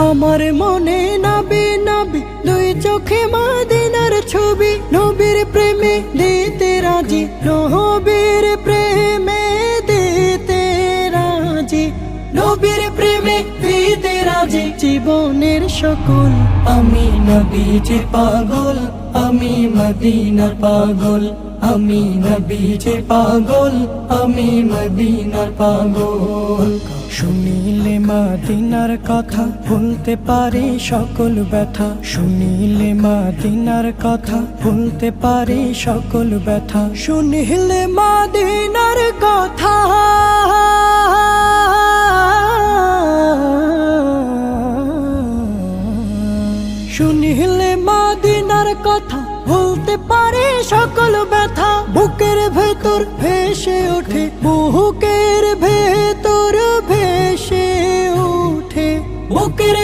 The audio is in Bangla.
আমার মনে নাবি নাবি দুই চোখে মদিনার ছবি, নবীর প্রেমে দিতে রাজি, নবীর প্রেমে দিতে রাজি, নবীর প্রেমে দিতে রাজি। জীবনের সকল আমি নবীজি পাগল, আমি মদিনার পাগল, আমি নবীজি পাগল, আমি মদিনার পাগল। শুনিলে মদিনার কথা ভুলতে পারি সকল ব্যথা, শুনিলে মদিনার কথা ভুলতে পারি সকল ব্যথা, শুনিলে মদিনার কথা শুনিলে মদিনার কথা ভুলতে পারি সকল ব্যথা। বুকের ভেতর ভেসে ওঠে, বুকের ভেতর ভেসে ওঠে, বুকের